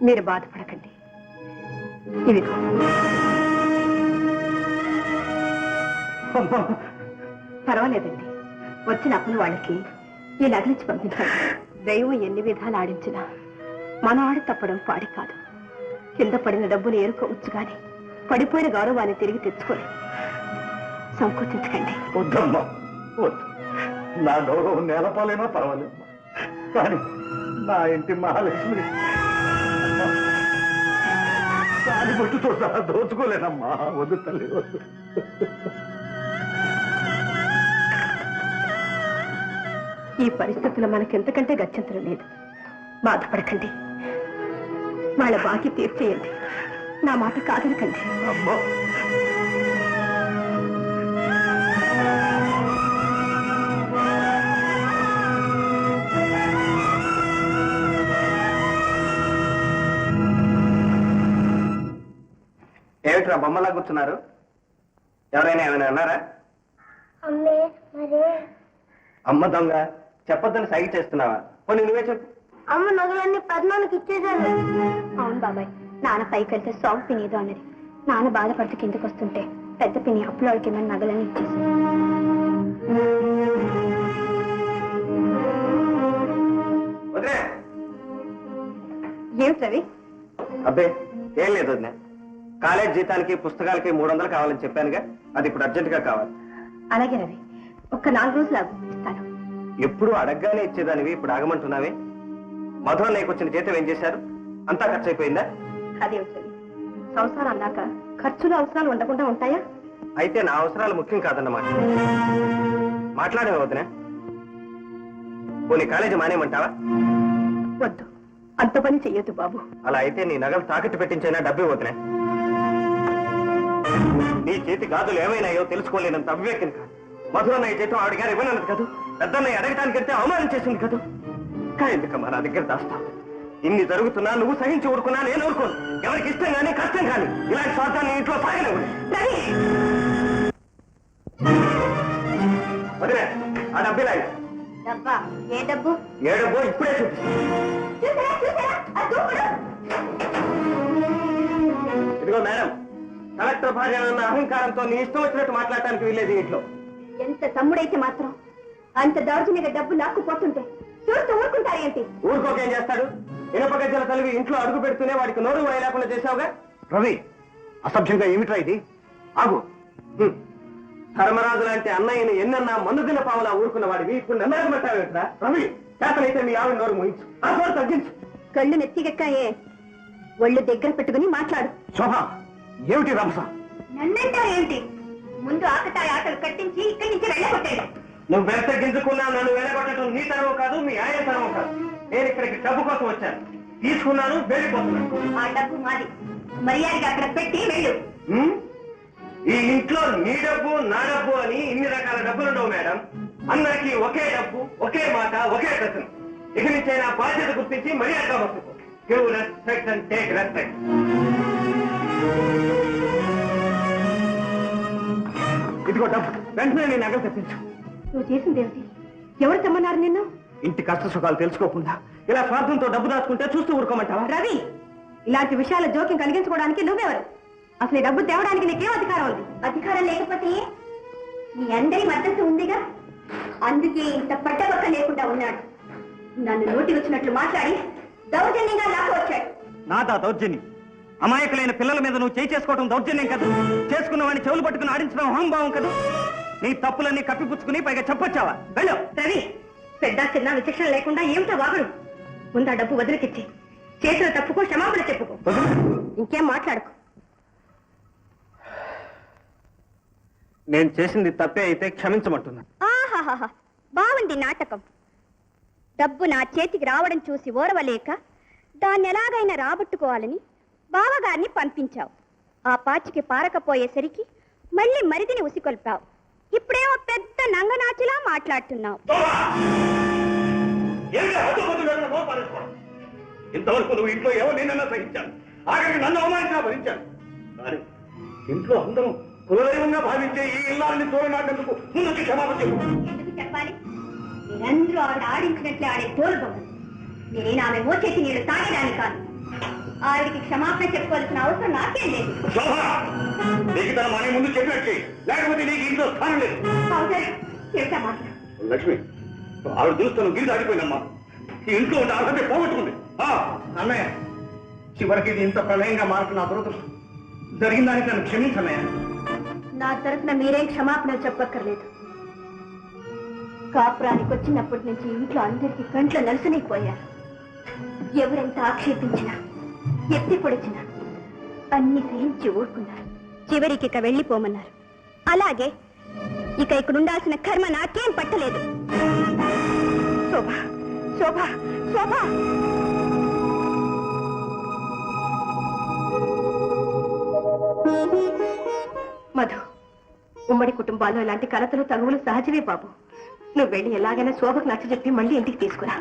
మీరు బాధపడకండి. ఇదిగో పర్వాలేదండి. వచ్చిన అప్పులు వాళ్ళకి ఈ నగలించి పంపించాలి. దైవం ఎన్ని విధాలు ఆడించినా మన ఆడి తప్పడం పాడి కాదు. కింద పడిన డబ్బులు ఏరుకోవచ్చు కానీ పడిపోయిన గౌరవాన్ని తిరిగి తెచ్చుకోలేదు. సంకోచించకండి. వద్దమ్మా, వద్దు. నా గౌరవం నేలపాలైనా పర్వాలేదు, కానీ నా ఇంటి మహాలక్ష్మి దాని బొట్టుతో సహా దోచుకోలేనమ్మా. వద్దు తల్లి, వద్దు. ఈ పరిస్థితుల్లో మనకెంతకంటే గత్యంతరం లేదు. బాధపడకండి. వాళ్ళ బాకీ తీర్చేయండి. నా మాట కాదనకండి. అమ్మా, ఏమిట్రా బొమ్మలా కూర్చున్నారు? ఎవరైనా ఏమైనా అన్నారా? అమ్మే మరే అమ్మ దొంగ చెప్పొద్దని సైగ చేస్తున్నావా? పోనీ నువ్వే చెప్పు. అమ్మ నగలన్నీ పద్మానికి ఇచ్చేసాను. అవును బాబాయ్, నాన్న పైకి వెళ్తే సాంగ్ పినేదో అన్నది. నాన్న బాధపడుతూ కిందకు వస్తుంటే పెద్ద పిని అప్పులోడికి ఏమైనా నగలని ఇచ్చేసి. వదిలే. ఏమిటి రవి? అబ్బే ఏం లేదు వదిలే. కాలేజ్ జీతానికి పుస్తకాలకి 300 కావాలని చెప్పానుగా, అది ఇప్పుడు అర్జెంటుగా కావాలి. అలాగే రవి, ఒక్క 4 రోజులు ఇస్తాను. ఎప్పుడు అడగగానే ఇచ్చేదానివి, ఇప్పుడు ఆగమంటున్నావే? మధు అన్నయ్యకు వచ్చిన జీతం ఏం చేశారు? అంతా ఖర్చు అయిపోయిందా? అదేమిటి రవి, సంసారం అన్నాక ఖర్చులు అవసరాలు ఉండకుండా ఉంటాయా? అయితే నా అవసరాలు ముఖ్యం కాదన్నమాట. మాట్లాడే వదినా. పోనీ కాలేజీ మానేమంటావా? వద్దు, అంత పని చెయ్యొద్దు బాబు. అలా అయితే నీ నగలు తాకట్టు పెట్టించైనా డబ్బే వదినా. నీ చేతి గాజులు ఏమైనాయో తెలుసుకోలేనంత అవివేకం కాదు. మధురన్నయ్య చేతం ఆవిడ గారు ఇవ్వనన్నది కాదు. పెద్దన్నయ్య అడగటానికి వెళ్తే అవమానం చేసింది కాదు. ఎందుకమ్మా నా దగ్గర దాస్తా? ఇన్ని జరుగుతున్నా నువ్వు సహించి ఊరుకున్నా నేను ఊరుకోను. ఎవరికి ఇష్టం కానీ కష్టం కానీ ఇలాంటి స్వార్థాన్ని ఇంట్లో సాగలేవు. వదిలే, ఆ డబ్బిలా డబ్బా? ఏ డబ్బు? ఏ డబ్బు ఇప్పుడే చూపిస్తా. ఇదిగో మేడం, కలెక్టర్ భార్య అన్న అహంకారంతో నీ ఇష్టం వచ్చినట్టు మాట్లాడటానికి వీల్లేదు ఇంట్లో. ఎంత తమ్ముడైతే మాత్రం అంత దౌర్జన్యంగా డబ్బు లాక్కుపోతుంటే చూస్తూ ఊరుకుంటారేంటి? ఊరుకోకేం చేస్తాడు? ఇనప గజ్జల తలివి ఇంట్లో అడుగు పెడుతూనే వాడికి నోరు వేయలేకుండా చేశావుగా. రవి, అసభ్యంగా ఏమిట్రా ఇది? ఆగు. ధర్మరాజు లాంటి అన్నయ్యని ఎన్నన్నా మన్నుదిన పావులా ఊరుకున్న వాడివి ఇప్పుడు నమ్మకమంటావేట్రా? రవి, చేతనైతే మీ ఆవిడ నోరు ముయించు, ఆ నోరు తగ్గించు. కళ్ళు నెత్తికెక్కాయే, ఒళ్ళు దగ్గర పెట్టుకుని మాట్లాడు. శోభ, ఏమిటి రంస? నన్నంటారేంటి? ముందు ఆకతాయి ఆటలు కట్టించి ఇక్కడి నుంచి వెళ్ళగొట్టాడు. నువ్వు వెంట గింజుకున్నా నన్ను వెళ్ళగొట్టడం నీ తరము కాదు, మీ ఆయన తరము కాదు. నేను ఇక్కడికి డబ్బు కోసం వచ్చాను, తీసుకున్నాను, వెళ్ళిపోతున్నాను. ఆ డబ్బు మాది, మర్యాదగా అక్కడ పెట్టి వెళ్ళు. ఈ ఇంట్లో నీ డబ్బు నా డబ్బు అని ఇన్ని రకాల డబ్బులుండవు మేడం. అందరికీ ఒకే డబ్బు, ఒకే మాట, ఒకే ప్రశ్న. ఇక నుంచి నా బాధ్యత గుర్తించి మర్యాదగా వస్తుంది. Give respect and take respect. ఇదిగో డబ్బు, వెంటనే నీ నగలు తెప్పించు. నువ్వు చేసిందేమిటి? ఎవరు తెమ్మన్నారు నిన్ను? ఇంటి కష్ట సుఖాలు తెలుసుకోకుండా ఇలా స్వార్థంతో డబ్బు దాచుకుంటే చూస్తూ ఊరుకోమంటావా? రవి, ఇలాంటి విషయాల జోక్యం కలిగించుకోవడానికి నువ్వెవరు? అసలు ఈ డబ్బు తేవడానికి నీకేం అధికారం ఉంది? అధికారం లేకపోతే నీ అందరి మద్దతు ఉందిగా, అందుకే ఇంత పట్టబక్క లేకుండా ఉన్నాడు. నన్ను నోటి వచ్చినట్లు మాట్లాడి దౌర్జన్యంగా లాక్కు వచ్చాడు. నాదా దౌర్జన్యం? అమాయకులైన పిల్లల మీద నువ్వు చేయి చేసుకోవడం దౌర్జన్యం కదా? చేసుకున్న వాడిని చెవులు పట్టుకుని ఆడించడం అహంభావం కదా? నీ తప్పులన్నీ కప్పిపుచ్చుకుని పైగా చెప్పొచ్చావా? వెళ్ళు. రవి, పెద్ద చిన్న విచక్షణ లేకుండా ఏమిటో వాగుడు. ముందు ఆ డబ్బు వదిలికిచ్చి చేసిన తప్పుకో క్షమాపణ చెప్పుకో. ఇంకేం మాట్లాడుకో. నేను చేసింది తప్పే అయితే క్షమించమంటున్నా. ఆహాహా, బాగుంది నాటకం. డబ్బు నా చేతికి రావడం చూసి ఓరవలేక దాన్ని ఎలాగైనా రాబట్టుకోవాలని బావగారిని పంపించావు. ఆ పాచికి పారకపోయేసరికి మళ్ళీ మరిదిని ఉసికొల్పావు. ఇప్పుడేమో పెద్ద నంగనాచులా మాట్లాడుతున్నావు. ఇంతవరకు నువ్వు ఇంట్లో ఎవరు నిన్న సహించాను, ఆఖరికి నన్ను అవమానించినా భరించాను. కానీ ఇంట్లో అందరూ కులదైవంగా భావించే ఈ ఇల్లాలని తోలనాటందుకు ముందుకి క్షమాపణ చెప్పు. ఎందుకు చెప్పాలి? మీరందరూ ఆవిడ ఆడించినట్లే ఆడే తోలుబొమ్మలు. నేనేనా ఆమె మోచేతి నీళ్లు తాగేదాన్ని కాదు. ఆవిడికి క్షమాపణ చెప్పుకోవాల్సిన అవసరం నాకేం లేదు. శోభ, నీకు తన మన ముందు చెప్పినట్టు, లేకపోతే నీకు ఇంట్లో స్థానం లేదు. చెప్తా మాట్లాడు. లక్ష్మి, ఆవిడ చూస్తాను గిరి దాటిపోయిందమ్మా. ఈ ఇంట్లో ఉంటే అర్హత పోగొట్టుకుంది. అన్నయ్య, చివరికి ఇది ఇంత ప్రళయంగా మారుతున్న దురదృష్టం. జరిగిన దానికి నన్ను క్షమించన్నయ్య. నా తరఫున మీరేం క్షమాపణలు చెప్పక్కర్లేదు. కాపురానికి వచ్చినప్పటి నుంచి ఇంట్లో అందరికీ కంట్లో నలుసనైపోయారు. ఎవరెంత ఆక్షేపించినా ఎత్తి పొడిచినా అన్ని సహించి ఊరుకున్నారు. చివరికి ఇక వెళ్ళిపోమన్నారు. అలాగే ఇక ఇక్కడ ఉండాల్సిన కర్మ నాకేం పట్టలేదు. శోభ, శోభ, శోభ! మధు, ఉమ్మడి కుటుంబాల్లో ఇలాంటి కలతలు తగువులు సహజమే బాబు. నువ్వు వెళ్ళి ఎలాగైనా శోభకు నచ్చజెప్పి మళ్ళీ ఇంటికి తీసుకురా.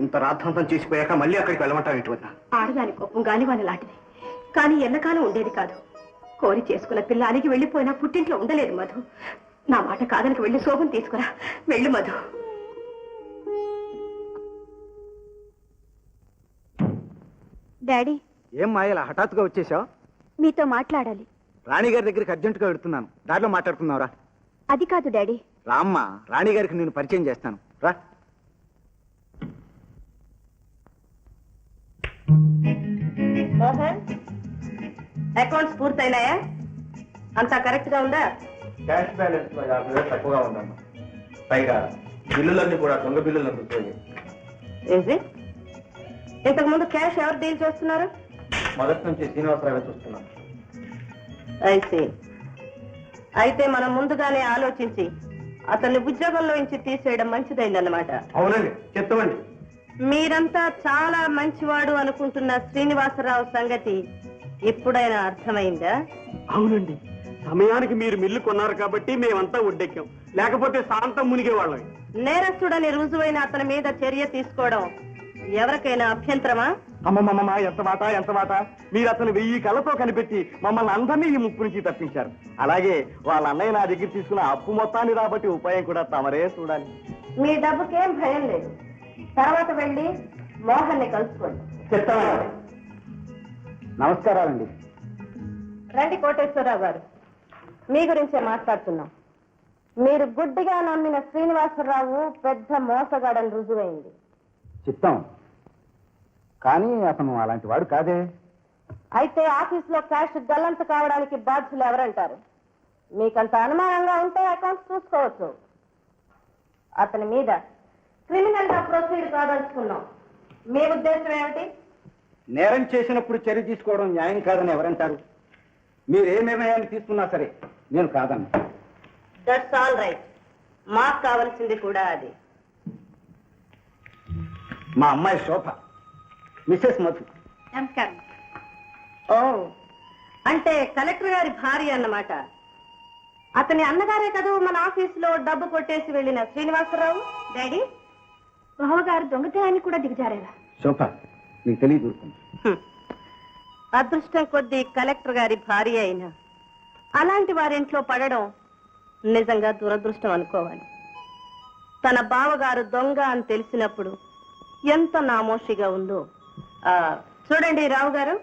ఇంత రాద్ధాంతం చేసిపోయాక మళ్ళీ అక్కడికి వెళ్ళమంటావు ఏంటి వద్దా? ఆడదాని కోపం గాలివాన లాంటిది, కానీ ఎల్లకాలం ఉండేది కాదు. కోరి చేసుకున్న పిల్ల అలిగి వెళ్ళిపోయినా పుట్టింట్లో ఉండలేదు మధు. నా మాట కాదనికి వెళ్ళి శోభను తీసుకురా. వెళ్ళు మధు. డాడీ, ఏం మాయలా హఠాత్తుగా వచ్చేసావు? మీతో మాట్లాడాలి. రాణిగారి దగ్గరికి అర్జెంటుగా వెళుతున్నాను. దారిలో మాట్లాడుకుందాంరా. అది కాదు డాడీ. రామ్మ, రాణిగారికి నేను పరిచయం చేస్తాను. రా. మోహన్, అకౌంట్స్ పూర్తయినాయా? అంతా కరెక్ట్ గా ఉందా? క్యాష్ బ్యాలెన్స్ 50,000 తక్కువగా ఉందమ్మా. పైగా బిల్లులన్నీ కూడా దొంగ బిల్లులను రుజువు. ఏంటి, ఇంతకు ముందు క్యాష్ ఎవరు డీల్ చేస్తున్నారు? మొదటి నుంచి శ్రీనివాసరావు చూస్తున్నాం. అయితే మనం ముందుగానే ఆలోచించి అతన్ని ఉద్యోగంలో నుంచి తీసేయడం మంచిదైందన్నమాట. అవునండి, చెప్తామండి. మీరంతా చాలా మంచివాడు అనుకుంటున్న శ్రీనివాసరావు సంగతి ఇప్పుడైనా అర్థమైందా? అవునండి, సమయానికి మీరు మిల్లు కొన్నారు కాబట్టి మేమంతా ఒడ్డెక్కాం. లేకపోతే శాంతం మునిగేవాళ్ళం. నేరస్తుడని రుజువైన అతని మీద చర్య తీసుకోవడం ఎవరికైనా అభ్యంతరమా? అమ్మమ్మమ్మ, ఎంత మాట ఎంత మాట! మీరు అతను 1000 కళ్ళతో కనిపెట్టి మమ్మల్ని అందరినీ ఈ ముప్పు నుంచి తప్పించారు. అలాగే వాళ్ళ అన్నయ్య నా దగ్గర తీసుకున్న అప్పు మొత్తాన్ని రాబట్టి ఉపాయం కూడా తమరే చూడాలి. మీ డబ్బుకేం భయం లేదు. తర్వాత వెళ్ళి మోహన్ని కలుసుకోండి. చెప్తామండి. నమస్కారాలండి. రండి కోటేశ్వరరావు గారు, మీ గురించే మాట్లాడుతున్నాం. మీరు గుడ్డిగా నమ్మిన శ్రీనివాసరావు పెద్ద మోసగాడని రుజువైంది. చిత్తం, కానీ అతను అలాంటి వాడు కాదే. అయితే ఆఫీసులో క్యాష్ గల్లంత కావడానికి బాధ్యులు ఎవరంటారు? మీకంత అనుమానంగా ఉంటే అకౌంట్స్ చూసుకోవచ్చు. అతని మీద క్రిమినల్ గా ప్రొసీడ్ కాదలుచుకున్నాం. మీ ఉద్దేశం ఏమిటి? నేరం చేసినప్పుడు చర్య తీసుకోవడం న్యాయం కాదని ఎవరంటారు? మీరు ఏ నిర్ణయాన్ని తీసుకున్నా సరే నేను కాదన్నా. That's all right. మాకు కావలసింది కూడా అది. మా అమ్మాయి శోభ, మిస్సెస్ మధు. నమస్కారం. ఓ, అంటే కలెక్టర్ గారి భార్య అన్నమాట. అతని అన్నగారే కదా మన ఆఫీసులో డబ్బు కొట్టేసి వెళ్ళిన శ్రీనివాసరావు. డాడీ, బావగారు దొంగతనాన్ని కూడా దిగజారేలా? శోభ, నీకు తెలియదు. అదృష్టం కొద్దీ కలెక్టర్ గారి భార్య అయినా అలాంటి వారింట్లో పడడం నిజంగా దురదృష్టం అనుకోవాలి. తన బావగారు దొంగ అని తెలిసినప్పుడు ఎంత నామోషిగా ఉందో. చూడండి రావు గారు,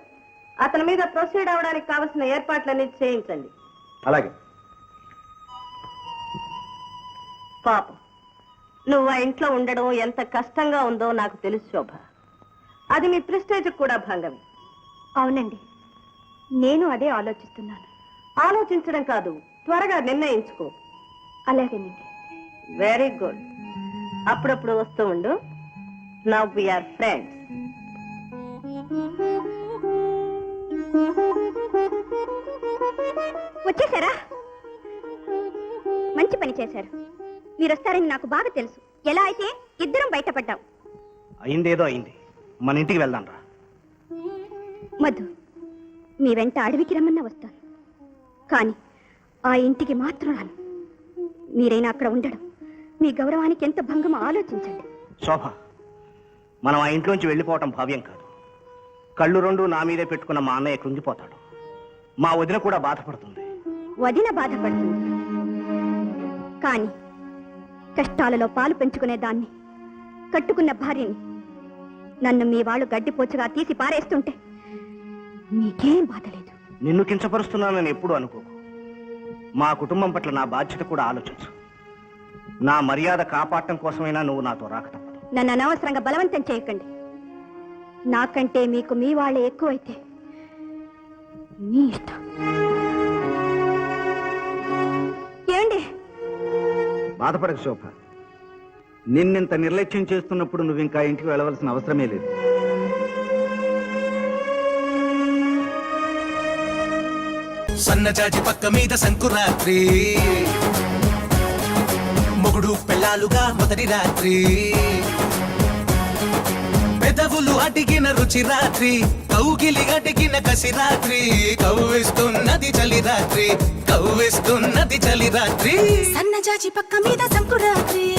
అతని మీద ప్రొసీడ్ అవడానికి కావలసిన ఏర్పాట్లన్నీ చేయించండి. అలాగే. పాపం, నువ్వు ఆ ఇంట్లో ఉండడం ఎంత కష్టంగా ఉందో నాకు తెలుసు శోభ. అది మీ ప్రెస్టేజ్ కూడా భంగమే. అవునండి, నేను అదే ఆలోచిస్తున్నాను. ఆలోచించడం కాదు, త్వరగా నిర్ణయించుకో. అలాగేనండి. Very good. అప్పుడప్పుడు వస్తూ ఉండు. Now we are friends. వచ్చేసారా? మంచి పని చేశారు. మీరు వస్తారని నాకు బాగా తెలుసు. ఎలా అయితే ఇద్దరం బయటపడ్డాం. అయిందేదో అయింది, మన ఇంటికి వెళ్దాం రా. మధు, మీ వెంట అడవికి రమ్మన్నా వస్తాను, కానీ ఆ ఇంటికి మాత్రం రాను. మీరైనా అక్కడ ఉండడం మీ గౌరవానికి ఎంత భంగమో ఆలోచించండి. శోభ, మనం ఆ ఇంట్లోంచి వెళ్ళిపోవటం భావ్యం కాదు. కళ్ళు రెండు నా మీదే పెట్టుకున్న మా అన్నయ్య కృంగిపోతాడు. మా వదిన కూడా బాధపడుతుంది. వదిన బాధపడుతుంది, కానీ కష్టాలలో పాలు పెంచుకునే దాన్ని, కట్టుకున్న భార్యని నన్ను మీ వాళ్ళు గడ్డిపోచగా తీసి పారేస్తుంటే నీకేం బాధ లేదు. నిన్ను కించపరుస్తున్నానని ఎప్పుడు అనుకోకు. మా కుటుంబం పట్ల నా బాధ్యత కూడా ఆలోచించు. నా మర్యాద కాపాడటం కోసమైనా నువ్వు నాతో రాక తప్పదు. నన్ను అనవసరంగా బలవంతం చేయకండి. నాకంటే మీకు మీ వాళ్ళే ఎక్కువైతే మీ ఇష్టం. ఏమండి? బాధపడకు శోభ. నిన్నింత నిర్లక్ష్యం చేస్తున్నప్పుడు నువ్వు ఇంకా ఇంటికి వెళ్ళవలసిన అవసరమే లేదు. సన్నజాజి పక్క మీద సంకురాత్రి, మొగుడు పెళ్ళాలుగా మొదటి రాత్రి, పెదవులు అడిగిన రుచి రాత్రి, కౌగిలి అడిగిన కసి రాత్రి, కవ్విస్తున్నది చలి రాత్రి, కవ్విస్తున్నది చలి రాత్రి. సన్నజాజి పక్క మీద సంకురాత్రి,